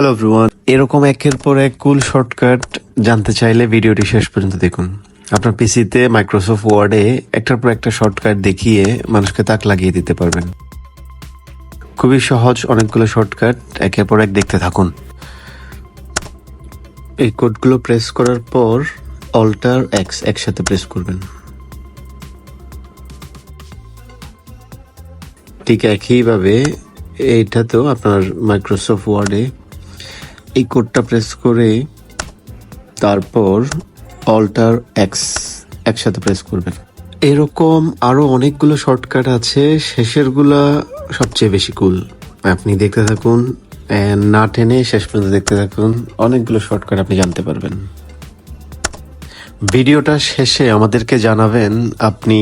Hello everyone, এরকম একের পর এক কুল শর্টকাট জানতে চাইলে ভিডিওটি শেষ পর্যন্ত দেখুন। আপনার পিসিতে মাইক্রোসফট ওয়ার্ডে একটার পর একটা শর্টকাট দেখিয়ে মানুষকে তাক লাগিয়ে দিতে পারবেন। খুবই সহজ অনেকগুলো শর্টকাট, একের পর এক দেখতে থাকুন। এই কোডগুলো প্রেস করার পর অল্টার এক্স একসাথে প্রেস করবেন। ঠিক একইভাবে এইটাতেও আপনার মাইক্রোসফট ওয়ার্ডে এই কোডটা প্রেস করে তারপর অল্টার এক্স একসাথে প্রেস করবেন। এরকম আরো অনেকগুলো শর্টকাট আছে, শেষেরগুলা সবচেয়ে বেশি কুল। আপনি দেখতে থাকুন, না টেনে শেষ পর্যন্ত দেখতে থাকুন, অনেকগুলো শর্টকাট আপনি জানতে পারবেন। ভিডিওটা শেষে আমাদেরকে জানাবেন আপনি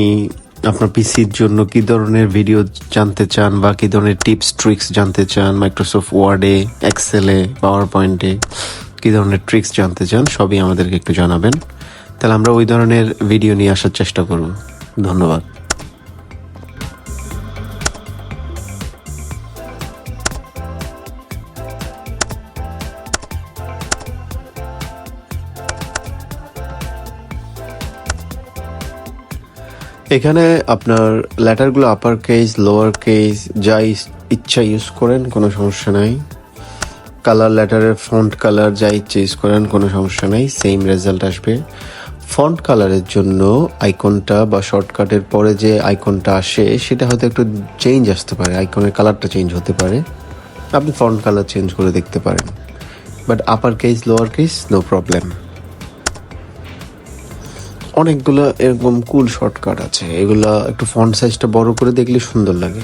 আপনার পিসির জন্য কি ধরনের ভিডিও জানতে চান বা কি ধরনের টিপস ট্রিক্স জানতে চান, মাইক্রোসফট ওয়ার্ডে, এক্সেলে, পাওয়ার পয়েন্টে কি ধরনের ট্রিক্স জানতে চান, সবই আমাদেরকে একটু জানাবেন। তাহলে আমরা ওই ধরনের ভিডিও নিয়ে আসার চেষ্টা করব। ধন্যবাদ। এখানে আপনার লেটারগুলো আপার কেস, লোয়ার কেস, যা ইচ্ছা ইউজ করেন, কোনো সমস্যা নাই। কালার, লেটারের ফন্ট কালার যা ইচ্ছা ইউজ করেন, কোনো সমস্যা নাই, সেম রেজাল্ট আসবে। ফন্ট কালারের জন্য আইকনটা বা শর্টকাটের পরে যে আইকনটা আসে সেটা হয়তো একটু চেঞ্জ আসতে পারে, আইকনের কালারটা চেঞ্জ হতে পারে, আপনি ফন্ট কালার চেঞ্জ করে দেখতে পারেন। But upper case, lower case, no problem. অনেকগুলো এরকম কুল শর্টকাট আছে, এগুলা একটু ফন্ট সাইজটা বড় করে দেখলে সুন্দর লাগে।